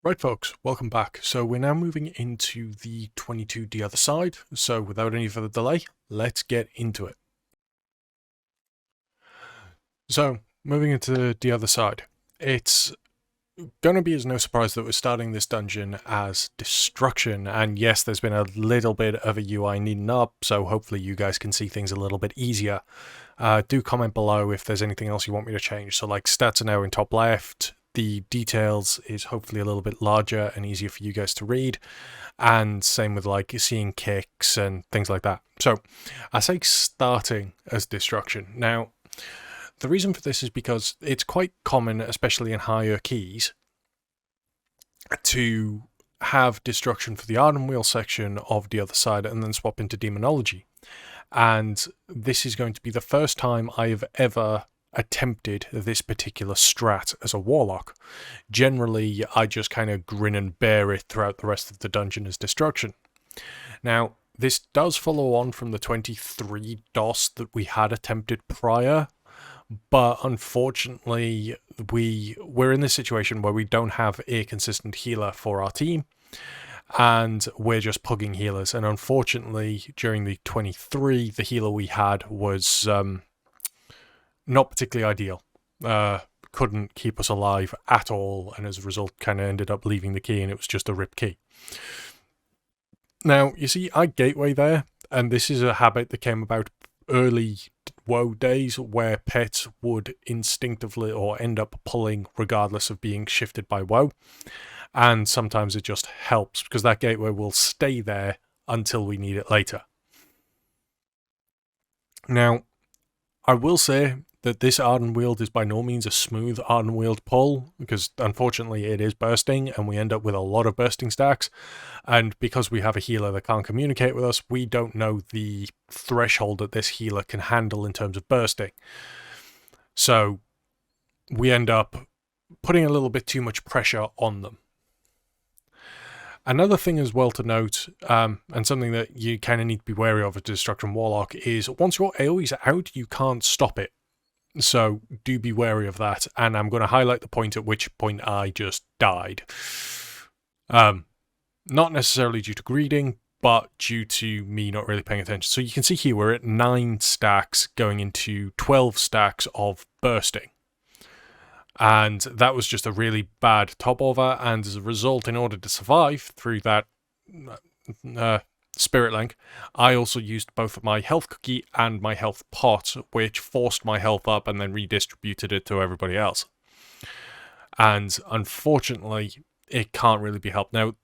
Right folks, welcome back. So we're now moving into the 22 The Other Side, so without any further delay, let's get into it. So, moving into The Other Side, it's going to be as no surprise that we're starting this dungeon as Destruction, and yes, there's been a little bit of a UI needing up, so hopefully you guys can see things a little bit easier. Do comment below if there's anything else you want me to change. So like stats are now in top left, the details is hopefully a little bit larger and easier for you guys to read, and same with like seeing kicks and things like that. So I say starting as Destruction. Now, the reason for this is because it's quite common, especially in higher keys, to have Destruction for the Arden Wheel section of The Other Side and then swap into Demonology. And this is going to be the first time I have ever attempted this particular strat as a warlock. Generally, I just kind of grin and bear it throughout the rest of the dungeon as Destruction. Now, this does follow on from the 23 DOS that we had attempted prior, but unfortunately, we're in this situation where we don't have a consistent healer for our team, and we're just pugging healers. And unfortunately, during the 23, the healer we had was not particularly ideal. Couldn't keep us alive at all, and as a result, kind of ended up leaving the key, and it was just a ripped key. Now, you see, I gateway there, and this is a habit that came about early WoW days where pets would instinctively or end up pulling regardless of being shifted by WoW. And sometimes it just helps because that gateway will stay there until we need it later. Now, I will say that this Arden Wield is by no means a smooth Arden Wield pull, because unfortunately it is bursting and we end up with a lot of bursting stacks, and because we have a healer that can't communicate with us, we don't know the threshold that this healer can handle in terms of bursting. So we end up putting a little bit too much pressure on them. Another thing as well to note, and something that you kind of need to be wary of as Destruction Warlock, is once your AoE's out, you can't stop it. So do be wary of that, and I'm going to highlight the point at which point I just died. Not necessarily due to greeding, but due to me not really paying attention. So you can see here we're at 9 stacks going into 12 stacks of bursting. And that was just a really bad top over, and as a result, in order to survive through that Spirit Link, I also used both my health cookie and my health pot, which forced my health up and then redistributed it to everybody else. And unfortunately, it can't really be helped. Now,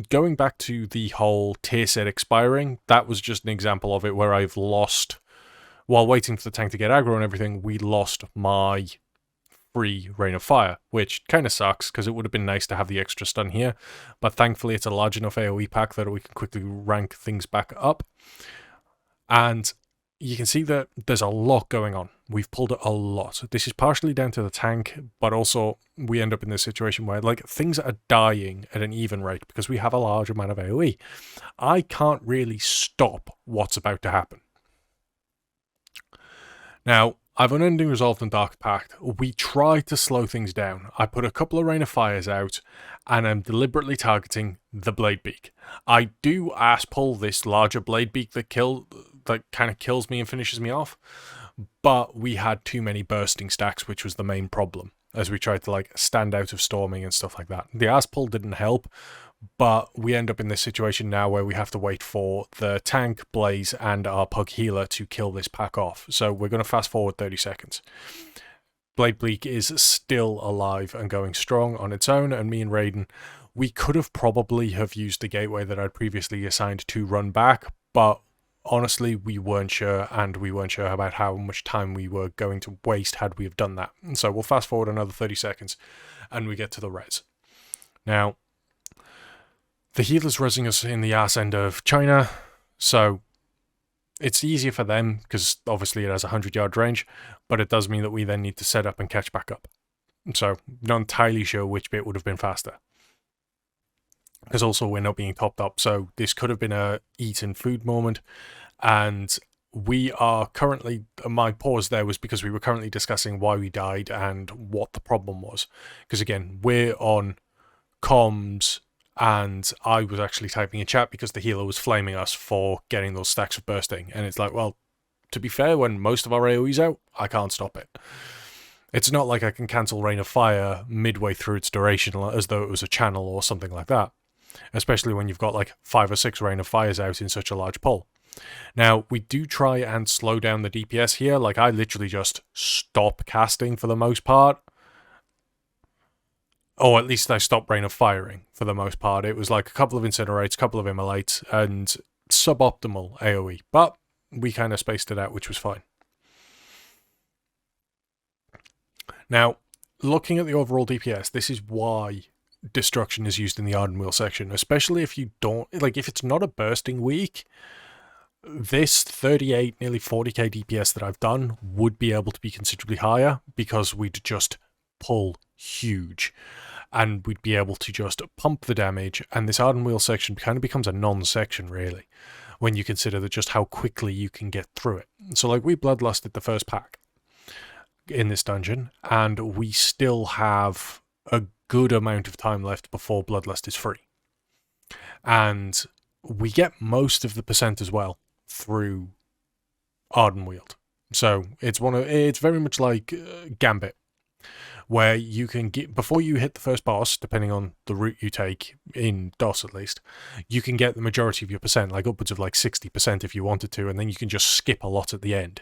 going back to the whole tier set expiring, that was just an example of it where I've lost, while waiting for the tank to get aggro and everything, we lost my free Rain of Fire, which kind of sucks because it would have been nice to have the extra stun here, but thankfully it's a large enough AoE pack that we can quickly rank things back up. And you can see that there's a lot going on. We've pulled a lot. This is partially down to the tank, but also we end up in this situation where like things are dying at an even rate because we have a large amount of AoE. I can't really stop what's about to happen. Now, I've Unending Resolve and Dark Pact. We try to slow things down. I put a couple of Rain of Fires out, and I'm deliberately targeting the Blade Beak. I do ass pull this larger Blade Beak that kind of kills me and finishes me off, but we had too many bursting stacks, which was the main problem, as we tried to like stand out of storming and stuff like that. The ass pull didn't help, but we end up in this situation now where we have to wait for the tank, Blaze, and our pug healer to kill this pack off. So we're going to fast forward 30 seconds. Blade Bleak is still alive and going strong on its own, and me and Raiden, we could have probably have used the gateway that I'd previously assigned to run back, but honestly, we weren't sure, and we weren't sure about how much time we were going to waste had we have done that. And so we'll fast forward another 30 seconds, and we get to the res. Now, the healer's resing us in the arse end of China, so it's easier for them because obviously it has a 100-yard range, but it does mean that we then need to set up and catch back up. So not entirely sure which bit would have been faster. Because also we're not being topped up, so this could have been a eaten food moment, and we are currently, my pause there was because we were currently discussing why we died and what the problem was. Because again, we're on comms, and I was actually typing in chat because the healer was flaming us for getting those stacks of bursting. And it's like, well, to be fair, when most of our AoE's out, I can't stop it. It's not like I can cancel Rain of Fire midway through its duration as though it was a channel or something like that. Especially when you've got like 5 or 6 Rain of Fires out in such a large pull. Now, we do try and slow down the DPS here. Like, I literally just stop casting for the most part. Or at least I stopped Rain of Firing for the most part. It was like a couple of Incinerates, a couple of Immolates, and suboptimal AoE. But we kind of spaced it out, which was fine. Now, looking at the overall DPS, this is why Destruction is used in the Arden Wheel section. Especially if you don't... Like, if it's not a bursting week, this 38, nearly 40k DPS that I've done would be able to be considerably higher because we'd just pull huge. And we'd be able to just pump the damage, and this Arden Wheel section kind of becomes a non-section, really, when you consider that just how quickly you can get through it. So, like, we bloodlusted the first pack in this dungeon, and we still have a good amount of time left before Bloodlust is free. And we get most of the percent as well through Arden Wield. So, it's very much like Gambit, where you can get, before you hit the first boss, depending on the route you take, in DOS at least, you can get the majority of your percent, like upwards of like 60% if you wanted to, and then you can just skip a lot at the end.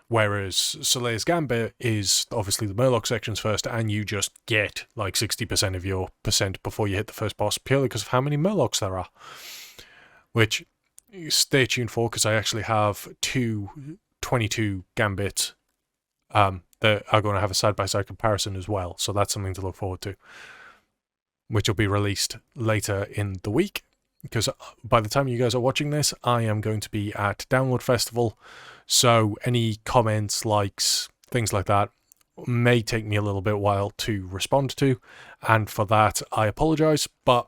Whereas Soleil's Gambit is obviously the Murloc sections first, and you just get like 60% of your percent before you hit the first boss, purely because of how many Murlocs there are. Which, stay tuned for, because I actually have 22 Gambits that are going to have a side-by-side comparison as well. So that's something to look forward to, which will be released later in the week. Because by the time you guys are watching this, I am going to be at Download Festival. So any comments, likes, things like that may take me a little bit while to respond to. And for that, I apologize, but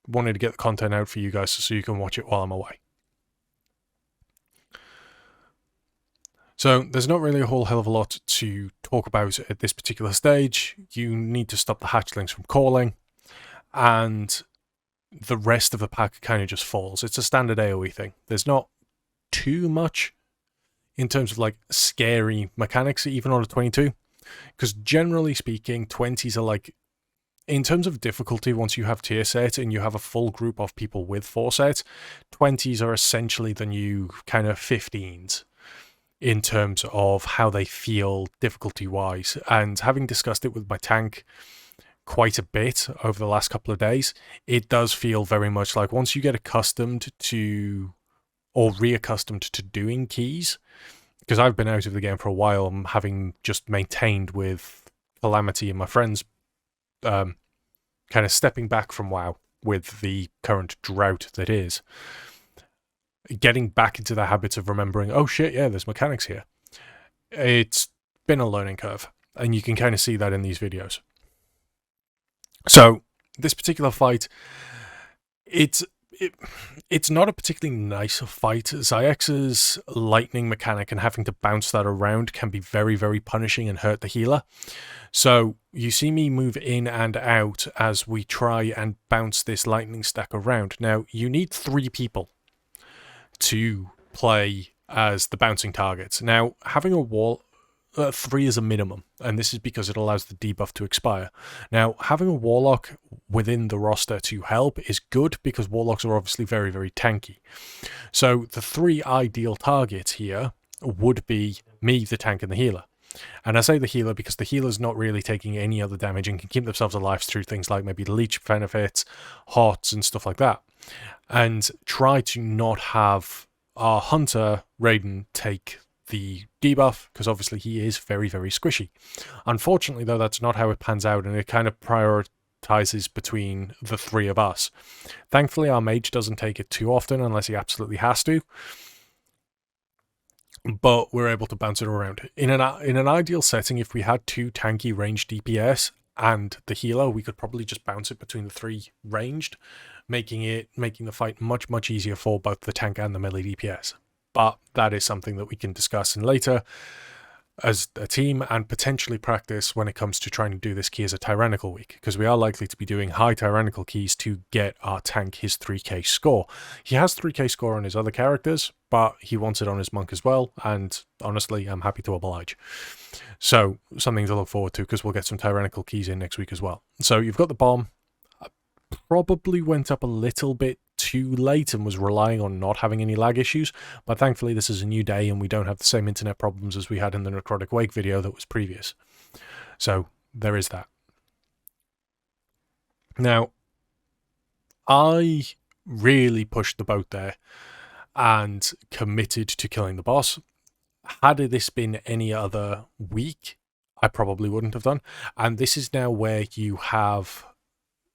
wanted to get the content out for you guys so you can watch it while I'm away. So there's not really a whole hell of a lot to talk about at this particular stage. You need to stop the hatchlings from calling, and the rest of the pack kind of just falls. It's a standard AoE thing. There's not too much in terms of like scary mechanics, even on a 22, because generally speaking, 20s are like, in terms of difficulty, once you have tier set and you have a full group of people with 4 sets, 20s are essentially the new kind of 15s. In terms of how they feel difficulty-wise. And having discussed it with my tank quite a bit over the last couple of days, it does feel very much like once you get accustomed to, or reaccustomed to doing keys, because I've been out of the game for a while, having just maintained with Calamity and my friends, kind of stepping back from WoW with the current drought that is. Getting back into the habits of remembering, oh shit, yeah, there's mechanics here. It's been a learning curve, and you can kind of see that in these videos. So, this particular fight, it's not a particularly nice fight. Zayex's lightning mechanic and having to bounce that around can be very, very punishing and hurt the healer. So, you see me move in and out as we try and bounce this lightning stack around. Now, you need 3 people to play as the bouncing targets. Now, having a wall, 3 is a minimum, and this is because it allows the debuff to expire. Now, having a warlock within the roster to help is good because warlocks are obviously very, very tanky. So the 3 ideal targets here would be me, the tank, and the healer. And I say the healer because the healer's not really taking any other damage and can keep themselves alive through things like maybe leech benefits, hots, and stuff like that. And try to not have our hunter, Raiden, take the debuff, because obviously he is very, very squishy. Unfortunately, though, that's not how it pans out, and it kind of prioritizes between the 3 of us. Thankfully, our mage doesn't take it too often unless he absolutely has to, but we're able to bounce it around. In an ideal setting, if we had 2 tanky ranged DPS and the healer, we could probably just bounce it between the 3 ranged, making the fight much, much easier for both the tank and the melee DPS. But that is something that we can discuss in later. as a team and potentially practice when it comes to trying to do this key as a tyrannical week, because we are likely to be doing high tyrannical keys to get our tank his 3k score. He has 3k score on his other characters, but he wants it on his monk as well, and honestly, I'm happy to oblige. So, something to look forward to, because we'll get some tyrannical keys in next week as well. So, you've got the bomb. I probably went up a little bit too late and was relying on not having any lag issues, but thankfully this is a new day and we don't have the same internet problems as we had in the Necrotic Wake video that was previous. So there is that. Now, I really pushed the boat there and committed to killing the boss. Had this been any other week, I probably wouldn't have done. And this is now where you have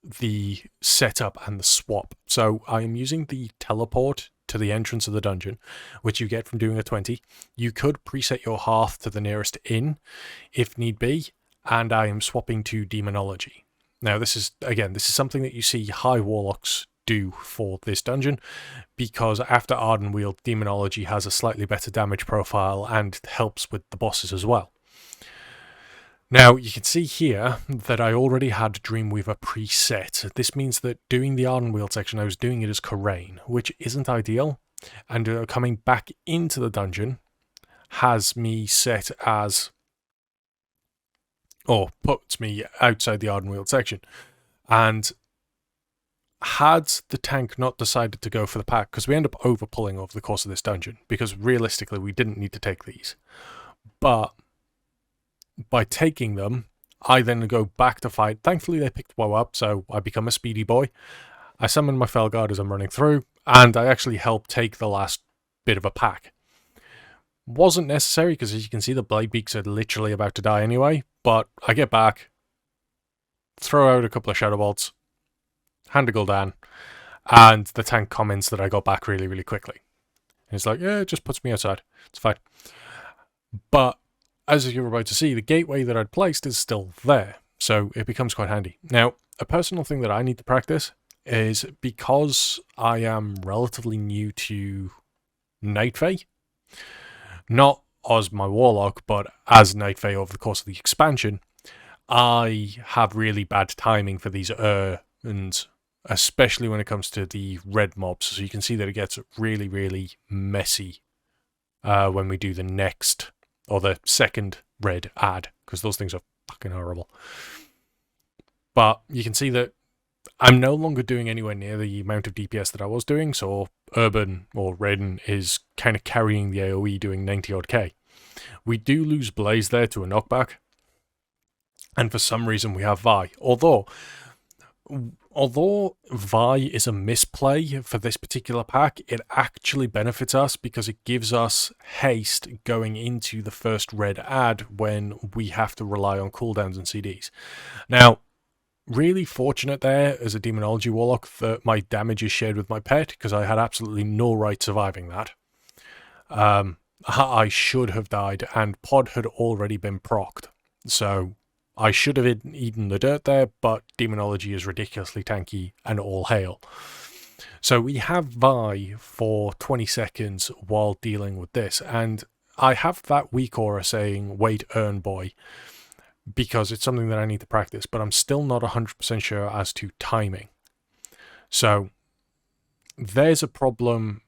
the setup and the swap. So I am using the teleport to the entrance of the dungeon, which you get from doing a 20. You could preset your hearth to the nearest inn if need be, and I am swapping to demonology. Now this is something that you see high warlocks do for this dungeon, because after Ardenweald, demonology has a slightly better damage profile and helps with the bosses as well. Now, you can see here that I already had Dreamweaver preset. This means that doing the Ardenweald section, I was doing it as Karain, which isn't ideal. And coming back into the dungeon has me set as... or puts me outside the Ardenweald section. And had the tank not decided to go for the pack, because we end up overpulling over the course of this dungeon, because realistically we didn't need to take these. But by taking them, I then go back to fight. Thankfully, they picked WoW up, so I become a speedy boy. I summon my Felguard as I'm running through, and I actually help take the last bit of a pack. Wasn't necessary, because as you can see, the Blade Beaks are literally about to die anyway, but I get back, throw out a couple of Shadow Bolts, hand a Gul'dan, and the tank comments that I got back really, really quickly. And it's like, yeah, it just puts me outside. It's fine. But as you're about to see, the gateway that I'd placed is still there, so it becomes quite handy. Now, a personal thing that I need to practice is, because I am relatively new to Night Fae, not as my Warlock, but as Night Fae over the course of the expansion, I have really bad timing for these and especially when it comes to the red mobs. So you can see that it gets really, really messy when we do the next... or the second red ad, because those things are fucking horrible. But you can see that I'm no longer doing anywhere near the amount of DPS that I was doing, so Urban, or Raiden, is kind of carrying the AoE doing 90 odd K. We do lose Blaze there to a knockback, and for some reason we have Vi. Although Vi is a misplay for this particular pack, it actually benefits us because it gives us haste going into the first red ad when we have to rely on cooldowns and CDs. Now, really fortunate there as a Demonology Warlock that my damage is shared with my pet, because I had absolutely no right surviving that. I should have died, and Pod had already been procced, so I should have eaten the dirt there, but Demonology is ridiculously tanky, and all hail. So we have Vi for 20 seconds while dealing with this, and I have that weak aura saying, wait, earn boy, because it's something that I need to practice, but I'm still not 100% sure as to timing. So there's a problem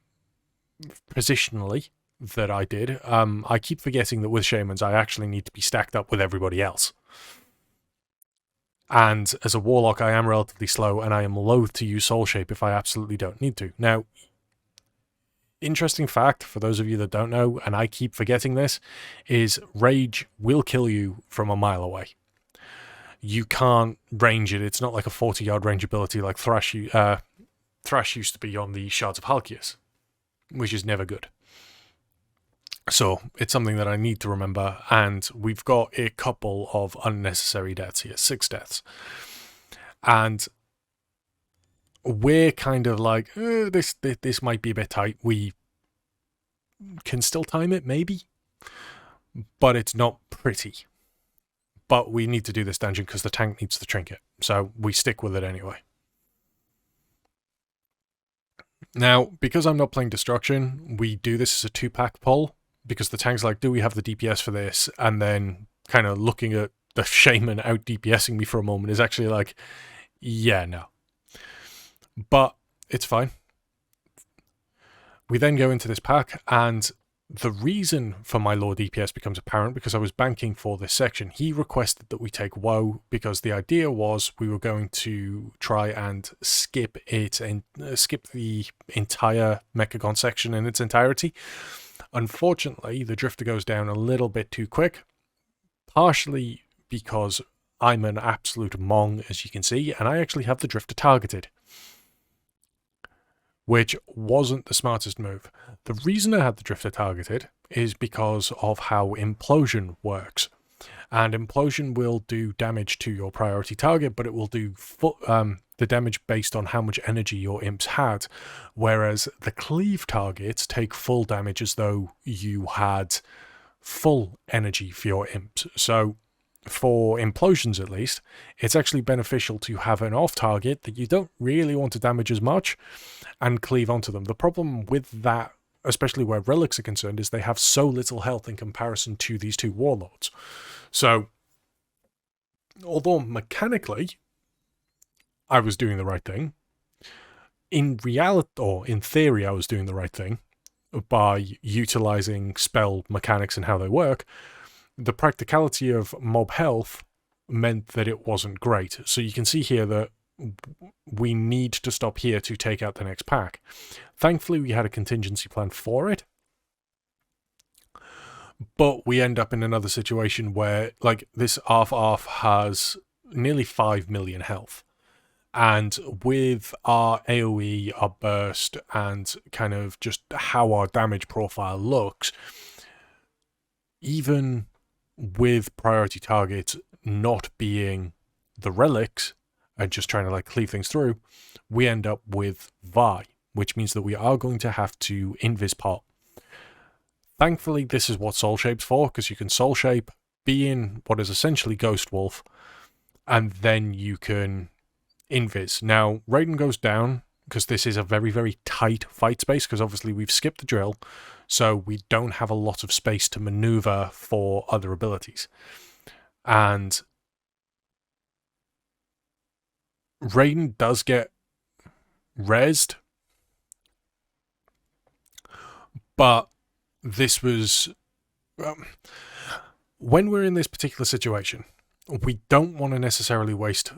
positionally that I did. I keep forgetting that with Shamans, I actually need to be stacked up with everybody else. And as a Warlock, I am relatively slow, and I am loath to use Soul Shape if I absolutely don't need to. Now, interesting fact, for those of you that don't know, and I keep forgetting this, is Rage will kill you from a mile away. You can't range it. It's not like a 40-yard range ability like Thrash used to be on the Shards of Halkias, which is never good. So it's something that I need to remember, and we've got a couple of unnecessary deaths here, 6 deaths. And we're kind of like, this might be a bit tight. We can still time it, maybe, but it's not pretty. But we need to do this dungeon because the tank needs the trinket, so we stick with it anyway. Now, because I'm not playing Destruction, we do this as a 2-pack pull. because the tank's like, do we have the DPS for this? And then kind of looking at the shaman out DPSing me for a moment is actually like, yeah, no. But it's fine. We then go into this pack, and the reason for my low DPS becomes apparent because I was banking for this section. He requested that we take woe because the idea was we were going to try and skip it and skip the entire Mechagon section in its entirety. Unfortunately, the drifter goes down a little bit too quick, partially because I'm an absolute mong, as you can see, and I actually have the drifter targeted, which wasn't the smartest move. The reason I had the drifter targeted is because of how implosion works. And implosion will do damage to your priority target, but it will do the damage based on how much energy your imps had, whereas the cleave targets take full damage as though you had full energy for your imps. So for implosions at least, it's actually beneficial to have an off target that you don't really want to damage as much and cleave onto them. The problem with that, especially where relics are concerned, is they have so little health in comparison to these two warlords. So although mechanically I was doing the right thing, in reality, or in theory I was doing the right thing by utilizing spell mechanics and how they work, the practicality of mob health meant that it wasn't great. So you can see here that we need to stop here to take out the next pack. Thankfully, we had a contingency plan for it, but we end up in another situation where, like, this Arf has nearly 5 million health. And with our AoE, our burst, and kind of just how our damage profile looks, even with priority targets not being the relics and just trying to like cleave things through, we end up with Vi, which means that we are going to have to invis pot. Thankfully, this is what Soul Shape's for, because you can Soul Shape, be in what is essentially Ghost Wolf, and then you can invis. Now, Raiden goes down because this is a very, very tight fight space, because obviously we've skipped the drill, so we don't have a lot of space to maneuver for other abilities. And Raiden does get rezzed, but this was... when we're in this particular situation, we don't want to necessarily waste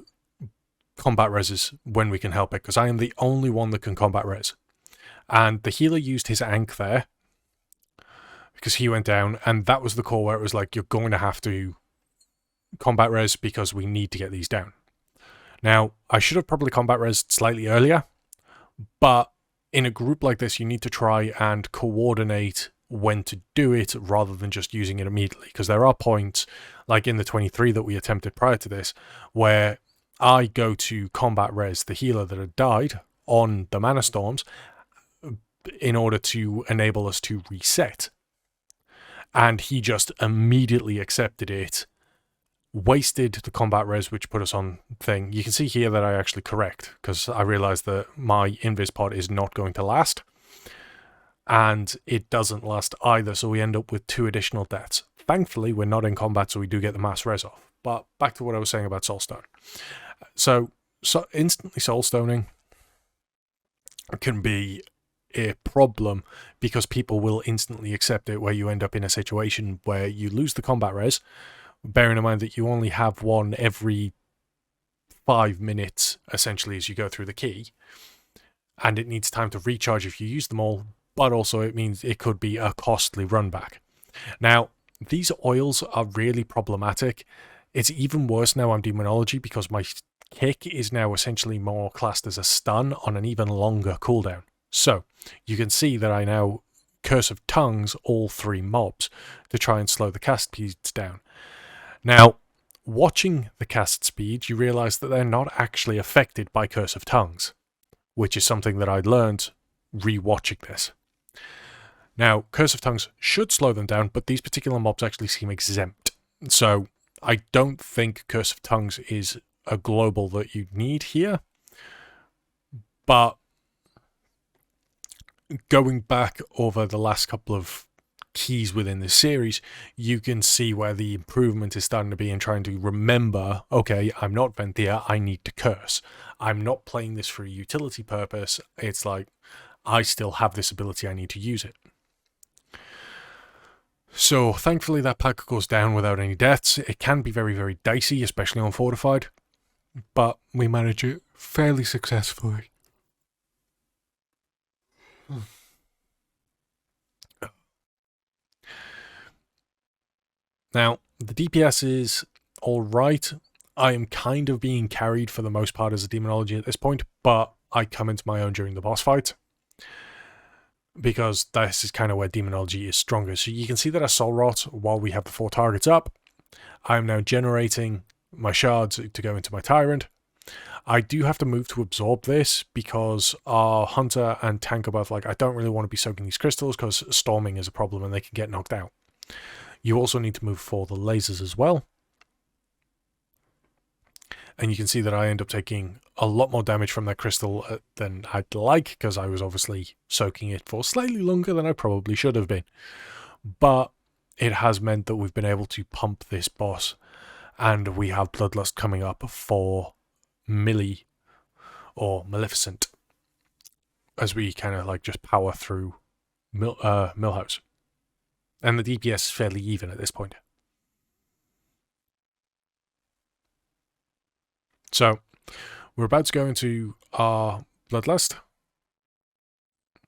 combat reses when we can help it, because I am the only one that can combat res. And the healer used his Ankh there, because he went down, and that was the call where it was like, you're going to have to combat res because we need to get these down. Now, I should have probably combat res slightly earlier, but in a group like this, you need to try and coordinate when to do it rather than just using it immediately, because there are points, like in the 23 that we attempted prior to this, where I go to combat res the healer that had died on the Mana Storms in order to enable us to reset. And he just immediately accepted it, wasted the combat res, which put us on thing. You can see here that I actually correct, because I realized that my invis pod is not going to last. And it doesn't last either, so we end up with 2 additional deaths. Thankfully, we're not in combat, so we do get the mass res off. But back to what I was saying about Soulstone. So instantly Soulstoning can be a problem because people will instantly accept it, where you end up in a situation where you lose the combat res, bearing in mind that you only have one every 5 minutes, essentially, as you go through the key, and it needs time to recharge if you use them all, but also it means it could be a costly run back. Now, these oils are really problematic. It's even worse now on Demonology, because my kick is now essentially more classed as a stun on an even longer cooldown. So, you can see that I now Curse of Tongues all 3 mobs to try and slow the cast speeds down. Now, watching the cast speed, you realise that they're not actually affected by Curse of Tongues, which is something that I learned re-watching this. Now, Curse of Tongues should slow them down, but these particular mobs actually seem exempt. So, I don't think Curse of Tongues is a global that you need here. But going back over the last couple of keys within this series, you can see where the improvement is starting to be in trying to remember, okay, I'm not Venthia, I need to curse. I'm not playing this for a utility purpose. It's like, I still have this ability, I need to use it. So thankfully that pack goes down without any deaths. It can be very, very dicey, especially on Fortified, but we manage it fairly successfully. Now, the DPS is alright. I am kind of being carried for the most part as a demonology at this point, but I come into my own during the boss fight, because this is kind of where demonology is stronger. So you can see that our soul rot, while we have the 4 targets up, I'm now generating my shards to go into my tyrant. I do have to move to absorb this because our hunter and tank are both like, I don't really want to be soaking these crystals because storming is a problem and they can get knocked out. You also need to move for the lasers as well. And you can see that I end up taking a lot more damage from that crystal than I'd like, because I was obviously soaking it for slightly longer than I probably should have been. But it has meant that we've been able to pump this boss, and we have Bloodlust coming up for Millie or Maleficent as we kind of like just power through Millhouse. And the DPS is fairly even at this point. So, we're about to go into our Bloodlust,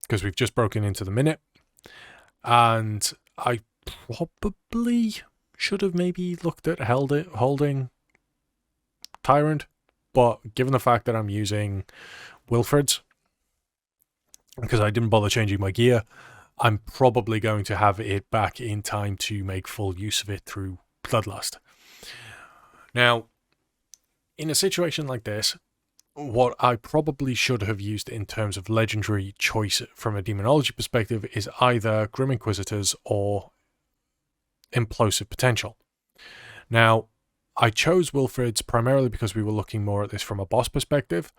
because we've just broken into the minute, and I probably should have maybe looked at holding Tyrant, but given the fact that I'm using Wilfred's, because I didn't bother changing my gear, I'm probably going to have it back in time to make full use of it through Bloodlust. Now, in a situation like this, what I probably should have used in terms of legendary choice from a demonology perspective is either Grim Inquisitors or Implosive Potential. Now, I chose Wilfred's primarily because we were looking more at this from a boss perspective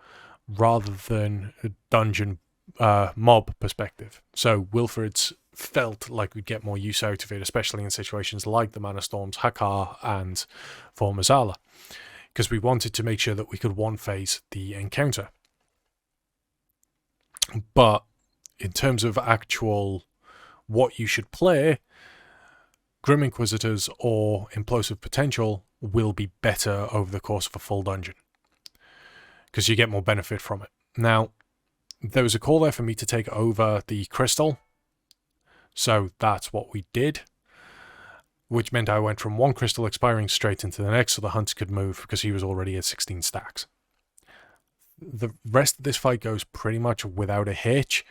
rather than a dungeon mob perspective. So Wilfred's felt like we'd get more use out of it, especially in situations like the Mana Storms, Hakar, and for Mazala, because we wanted to make sure that we could one-phase the encounter. But in terms of actual what you should play, Grim Inquisitors or Implosive Potential will be better over the course of a full dungeon, because you get more benefit from it. Now, there was a call there for me to take over the crystal, so that's what we did, which meant I went from one crystal expiring straight into the next so the hunter could move because he was already at 16 stacks. The rest of this fight goes pretty much without a hitch.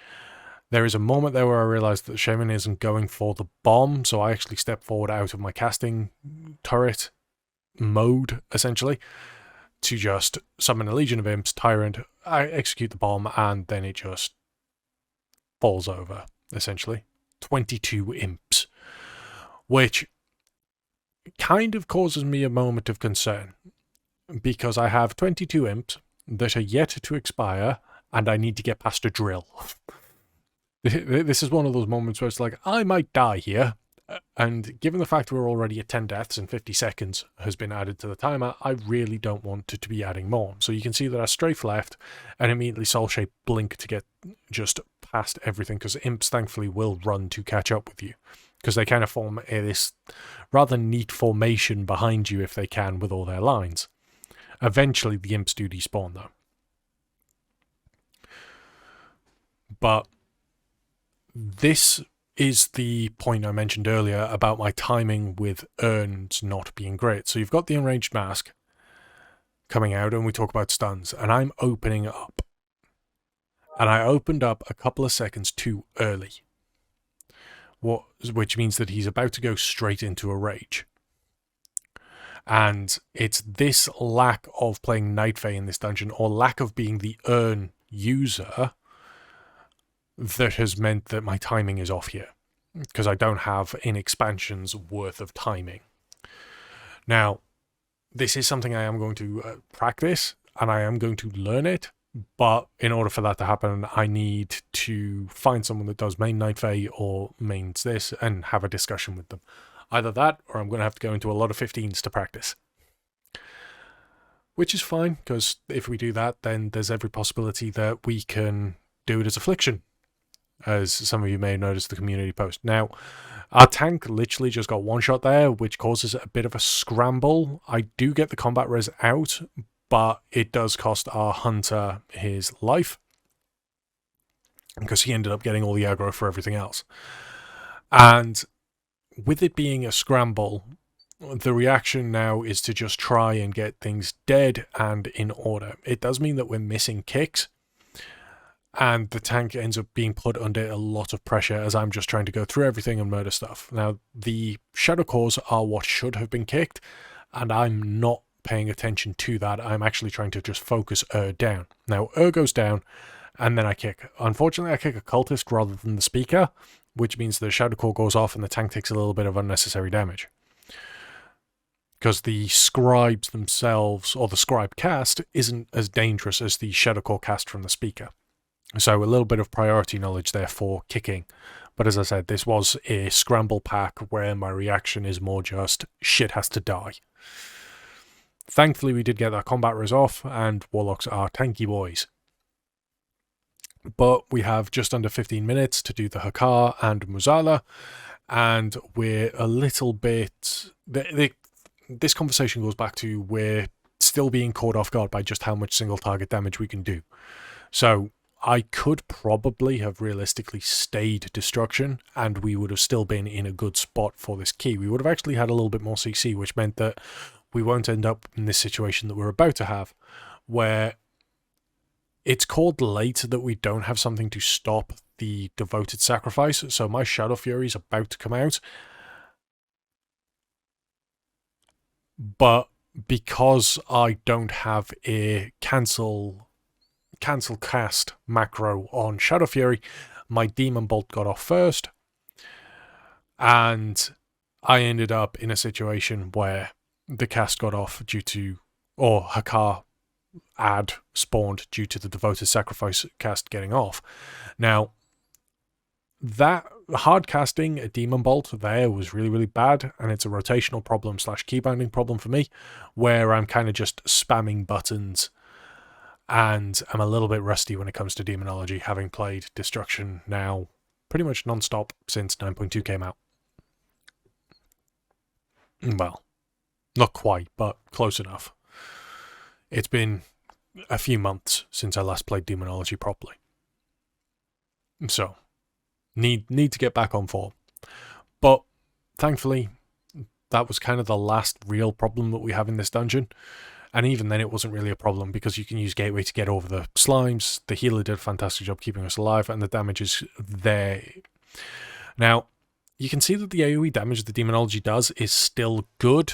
There is a moment there where I realized that Shaman isn't going for the bomb, so I actually stepped forward out of my casting turret mode, essentially, to just summon a Legion of Imps, Tyrant, I execute the bomb, and then it just falls over, essentially. 22 Imps, which kind of causes me a moment of concern, because I have 22 Imps that are yet to expire, and I need to get past a drill. This is one of those moments where it's like, I might die here, and given the fact we're already at 10 deaths and 50 seconds has been added to the timer, I really don't want to be adding more. So you can see that I strafe left and immediately soul shape blink to get just past everything, because Imps thankfully will run to catch up with you, because they kind of form this rather neat formation behind you if they can with all their lines. Eventually the Imps do despawn though. But this is the point I mentioned earlier about my timing with urns not being great. So you've got the Enraged Mask coming out, and we talk about stuns, and I'm opening up. And I opened up a couple of seconds too early, which means that he's about to go straight into a rage. And it's this lack of playing Night Fae in this dungeon, or lack of being the urn user, that has meant that my timing is off here, because I don't have an expansion's worth of timing. Now, this is something I am going to practice, and I am going to learn it, But in order for that to happen, I need to find someone that does main Night Fae or mains this and have a discussion with them. Either that, or I'm going to have to go into a lot of 15s to practice. Which is fine, because if we do that, then there's every possibility that we can do it as Affliction, as some of you may have noticed the community post. Now, our tank literally just got one shot there, which causes a bit of a scramble. I do get the combat res out, but it does cost our hunter his life, because he ended up getting all the aggro for everything else. And with it being a scramble, the reaction now is to just try and get things dead and in order. It does mean that we're missing kicks, and the tank ends up being put under a lot of pressure as I'm just trying to go through everything and murder stuff. Now, the Shadow Cores are what should have been kicked, and I'm not paying attention to that. I'm actually trying to just focus down. Now, goes down, and then I kick. Unfortunately, I kick a cultist rather than the speaker, which means the Shadow Core goes off and the tank takes a little bit of unnecessary damage. Because the scribes themselves, or the scribe cast, isn't as dangerous as the Shadow Core cast from the speaker. So a little bit of priority knowledge there for kicking. But as I said, this was a scramble pack where my reaction is more just, shit has to die. Thankfully, we did get that combat res off, and warlocks are tanky boys. But we have just under 15 minutes to do the Hakar and Muzala, and we're a little bit... This conversation goes back to we're still being caught off guard by just how much single target damage we can do. So I could probably have realistically stayed Destruction, and we would have still been in a good spot for this key. We would have actually had a little bit more CC, which meant that we won't end up in this situation that we're about to have, where it's called late that we don't have something to stop the Devoted Sacrifice. So my Shadow Fury is about to come out, but because I don't have a cancel cast macro on Shadow Fury, my Demon Bolt got off first, and I ended up in a situation where the cast got off due to, or Hakar ad spawned due to the Devoted Sacrifice cast getting off. Now, that hard casting a Demon Bolt there was really, really bad, and it's a rotational problem / keybinding problem for me, where I'm kind of just spamming buttons, and I'm a little bit rusty when it comes to demonology, having played Destruction now pretty much non-stop since 9.2 came out. Well, not quite, but close enough. It's been a few months since I last played demonology properly. So, need to get back on form. But thankfully, that was kind of the last real problem that we have in this dungeon. And even then, it wasn't really a problem, because you can use Gateway to get over the slimes. The healer did a fantastic job keeping us alive, and the damage is there. Now, you can see that the AoE damage the demonology does is still good,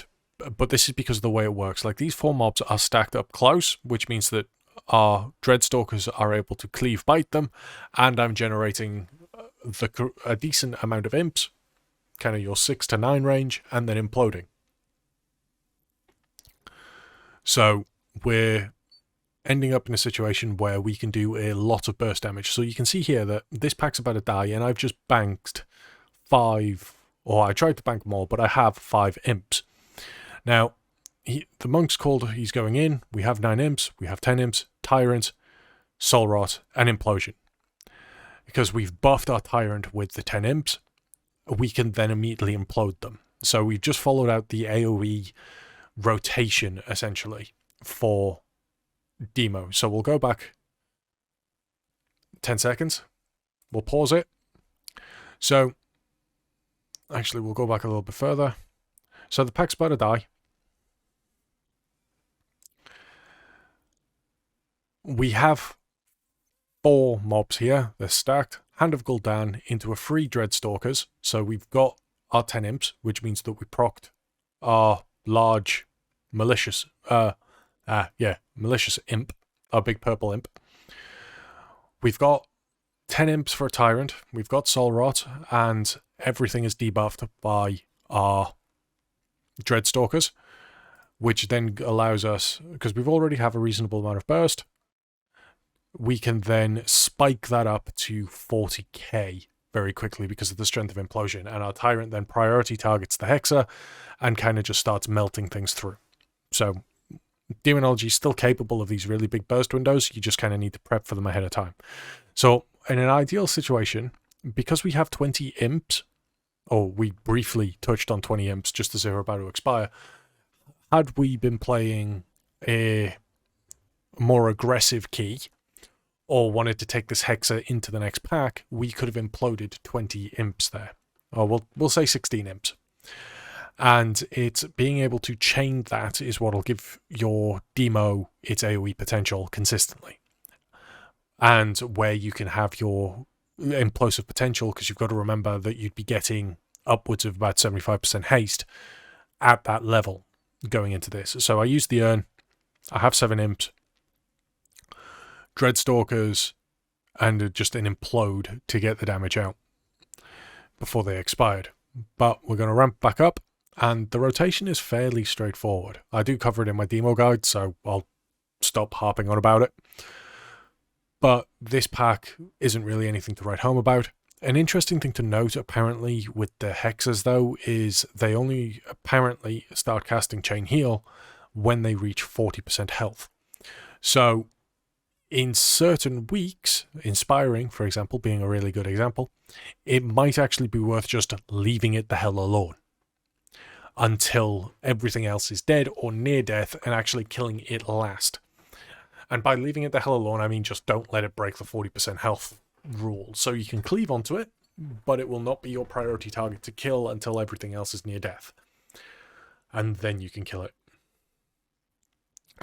but this is because of the way it works. Like, these 4 mobs are stacked up close, which means that our Dreadstalkers are able to cleave bite them, and I'm generating a decent amount of imps, kind of your 6 to 9 range, and then imploding. So we're ending up in a situation where we can do a lot of burst damage. So you can see here that this pack's about to die, and I've just banked 5, or I tried to bank more, but I have 5 imps. Now, the monk's called, he's going in, we have 9 imps, we have 10 imps, Tyrant, Soul Rot, and Implosion. Because we've buffed our Tyrant with the 10 imps, we can then immediately implode them. So we've just followed out the AoE rotation, essentially, for Demo. So we'll go back 10 seconds. We'll pause it. So, actually, we'll go back a little bit further. So the pack's about to die. We have 4 mobs here. They're stacked. Hand of Gul'dan into a free Dreadstalkers. So we've got our 10 imps, which means that we procced our large malicious imp, our big purple imp. We've got 10 imps for a Tyrant, we've got Soul Rot, and everything is debuffed by our Dreadstalkers, which then allows us, because we've already have a reasonable amount of burst, we can then spike that up to 40k very quickly because of the strength of implosion, and our tyrant then priority targets the Hexa and kind of just starts melting things through. So Demonology is still capable of these really big burst windows, you just kind of need to prep for them ahead of time. So in an ideal situation, because we have 20 imps, or we briefly touched on 20 imps just as they were about to expire, had we been playing a more aggressive key, or wanted to take this Hexa into the next pack, we could have imploded 20 imps there. Or we'll say 16 imps. And it's being able to chain that is what will give your demo its AoE potential consistently. And where you can have your implosive potential, because you've got to remember that you'd be getting upwards of about 75% haste at that level going into this. So I used the urn. I have 7 imps, Dreadstalkers, and just an implode to get the damage out before they expired. But we're going to ramp back up, and the rotation is fairly straightforward. I do cover it in my demo guide, so I'll stop harping on about it. But this pack isn't really anything to write home about. An interesting thing to note, apparently, with the Hexas, though, is they only apparently start casting Chain Heal when they reach 40% health. So in certain weeks, Inspiring, for example, being a really good example, it might actually be worth just leaving it the hell alone until everything else is dead or near death and actually killing it last. And by leaving it the hell alone, I mean just don't let it break the 40% health rule. So you can cleave onto it, but it will not be your priority target to kill until everything else is near death. And then you can kill it.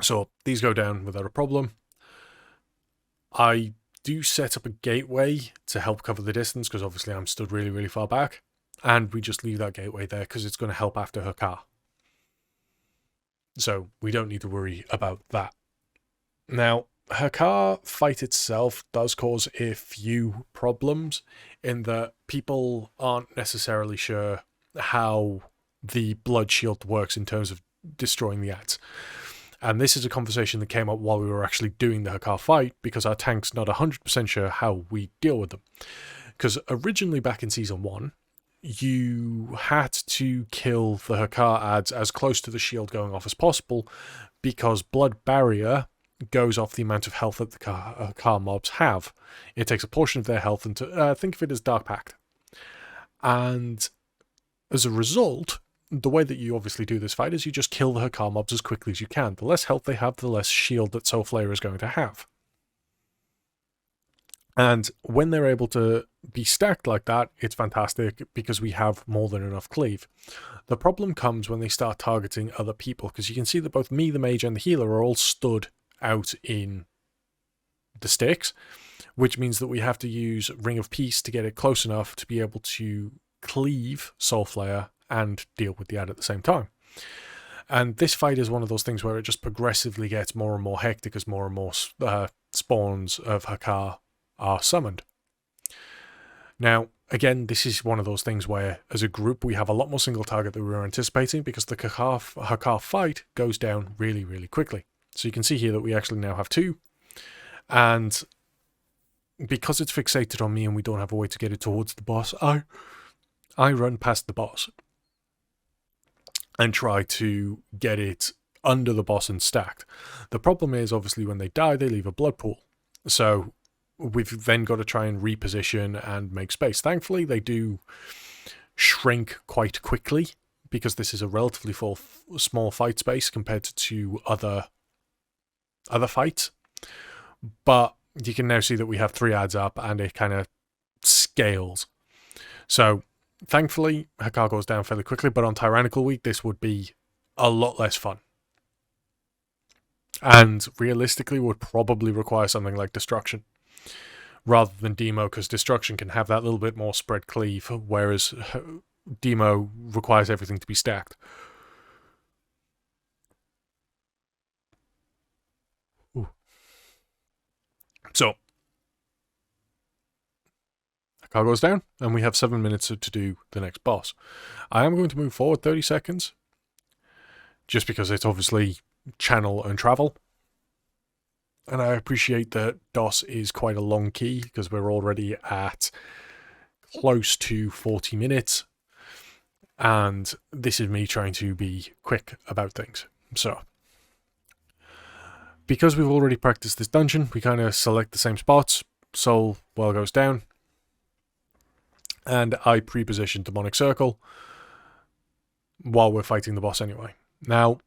So these go down without a problem. I do set up a gateway to help cover the distance, because obviously I'm stood really, really far back. And we just leave that gateway there because it's going to help after her car. So we don't need to worry about that. Now, her car fight itself does cause a few problems in that people aren't necessarily sure how the blood shield works in terms of destroying the ads. And this is a conversation that came up while we were actually doing the Hakar fight, because our tank's not 100% sure how we deal with them. Because originally back in Season 1, you had to kill the Hakar ads as close to the shield going off as possible, because Blood Barrier goes off the amount of health that the car mobs have. It takes a portion of their health and think of it as Dark Pact. And as a result, the way that you obviously do this fight is you just kill the Hakar mobs as quickly as you can. The less health they have, the less shield that Soulflayer is going to have. And when they're able to be stacked like that, it's fantastic because we have more than enough cleave. The problem comes when they start targeting other people, because you can see that both me, the mage, and the healer are all stood out in the sticks, which means that we have to use Ring of Peace to get it close enough to be able to cleave Soulflayer and deal with the ad at the same time. And this fight is one of those things where it just progressively gets more and more hectic as more and more spawns of Hakar are summoned. Now, again, this is one of those things where, as a group, we have a lot more single target than we were anticipating, because the Hakar fight goes down really, really quickly. So you can see here that we actually now have 2. And because it's fixated on me and we don't have a way to get it towards the boss, I run past the boss and try to get it under the boss and stacked. The problem is, obviously, when they die, they leave a blood pool. So we've then got to try and reposition and make space. Thankfully, they do shrink quite quickly, because this is a relatively small fight space compared to other fights. But you can now see that we have 3 ads up and it kind of scales. So thankfully, Hakar goes down fairly quickly, but on Tyrannical Week, this would be a lot less fun. And realistically would probably require something like Destruction rather than Demo, because Destruction can have that little bit more spread cleave, whereas Demo requires everything to be stacked. Ooh. So Hakar goes down, and we have 7 minutes to do the next boss. I am going to move forward 30 seconds, just because it's obviously channel and travel. and I appreciate that DOS is quite a long key because we're already at close to 40 minutes, and this is me trying to be quick about things. So, because we've already practiced this dungeon, we kind of select the same spots. Soul well goes down, and I pre-position Demonic Circle while we're fighting the boss anyway. Now,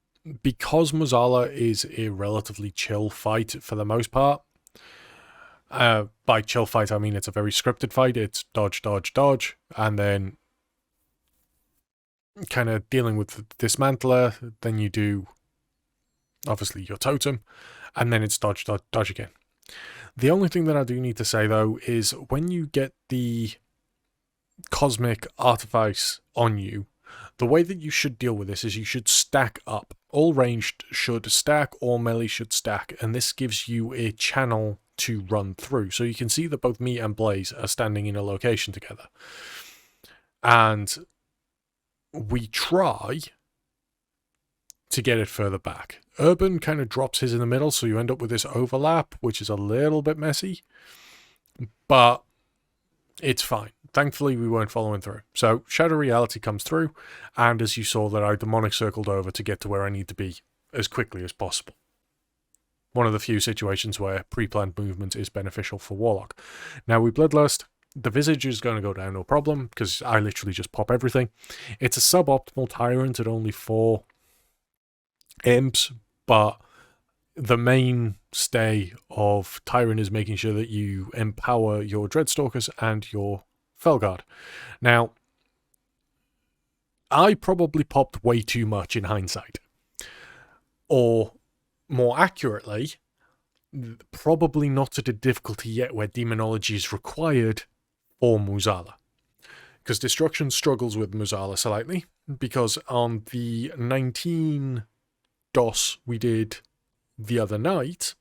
because Muzala is a relatively chill fight for the most part, by chill fight I mean it's a very scripted fight. It's dodge, dodge, dodge, and then kind of dealing with the dismantler, then you do obviously your totem, and then it's dodge, dodge, dodge again. The only thing that I do need to say though is when you get the cosmic artifice on you, the way that you should deal with this is you should stack up. All ranged should stack, all melee should stack, and this gives you a channel to run through. So you can see that both me and Blaze are standing in a location together. And we try to get it further back. Urban kind of drops his in the middle, so you end up with this overlap, which is a little bit messy, but it's fine. Thankfully, we weren't following through. So Shadow Reality comes through, and as you saw that I demonic circled over to get to where I need to be as quickly as possible. One of the few situations where pre-planned movement is beneficial for Warlock. Now we Bloodlust. The Visage is going to go down no problem, because I literally just pop everything. It's a suboptimal Tyrant at only 4 imps, but the mainstay of Tyrant is making sure that you empower your Dreadstalkers and your Felguard. Now, I probably popped way too much in hindsight. Or, more accurately, probably not at a difficulty yet where Demonology is required for Muzala. Because Destruction struggles with Muzala slightly, because on the 19 DOS we did the other night,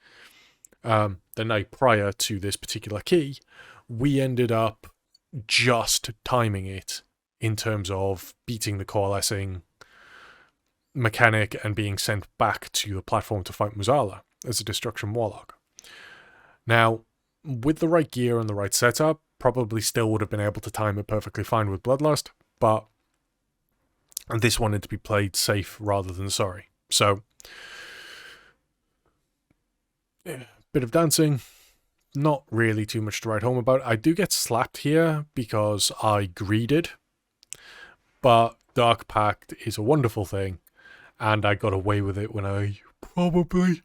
the night prior to this particular key, we ended up just timing it in terms of beating the coalescing mechanic and being sent back to the platform to fight Muzala as a Destruction Warlock. Now, with the right gear and the right setup, probably still would have been able to time it perfectly fine with Bloodlust, but this wanted to be played safe rather than sorry. So, bit of dancing, not really too much to write home about. I do get slapped here because I greeded, but Dark Pact is a wonderful thing, and I got away with it when I probably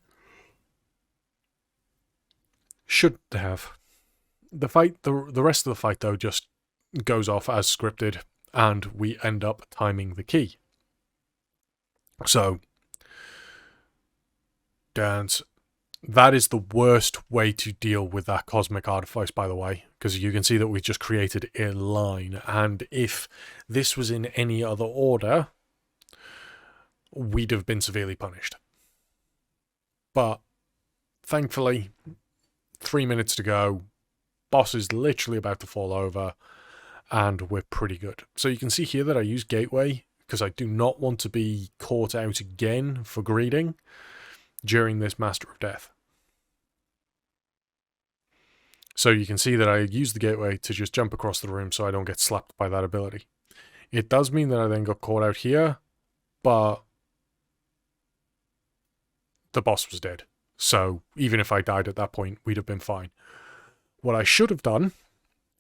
shouldn't have. The fight, the rest of the fight though, just goes off as scripted, and we end up timing the key. So, dance. That is the worst way to deal with that cosmic artifice, by the way, because you can see that we just created a line, and if this was in any other order, we'd have been severely punished. But thankfully, 3 minutes to go, boss is literally about to fall over, and we're pretty good. So you can see here that I use Gateway, because I do not want to be caught out again for greeding during this Master of Death. So you can see that I use the Gateway to just jump across the room so I don't get slapped by that ability. It does mean that I then got caught out here, but the boss was dead. So even if I died at that point, we'd have been fine. What I should have done,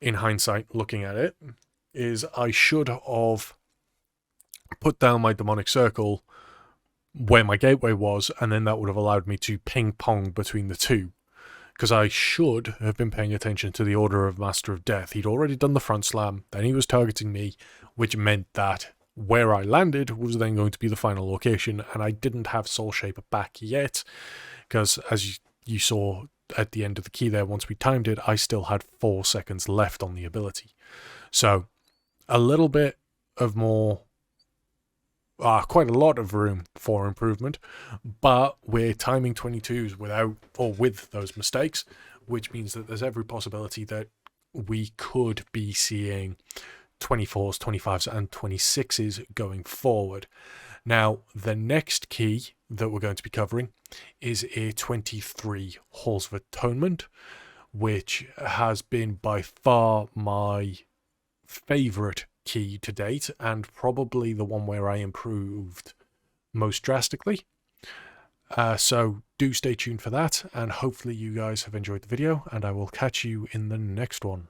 in hindsight, looking at it, is I should have put down my Demonic Circle where my Gateway was, and then that would have allowed me to ping-pong between the two. Because I should have been paying attention to the order of Master of Death. He'd already done the front slam, then he was targeting me, which meant that where I landed was then going to be the final location, and I didn't have Soul Shaper back yet, because as you saw at the end of the key there, once we timed it, I still had 4 seconds left on the ability. So, a little bit of more, quite a lot of room for improvement, but we're timing 22s without, or with those mistakes, which means that there's every possibility that we could be seeing 24s, 25s, and 26s going forward. Now, the next key that we're going to be covering is a 23 Halls of Atonement, which has been by far my favourite key to date, and probably the one where I improved most drastically. So do stay tuned for that, and hopefully you guys have enjoyed the video, and I will catch you in the next one.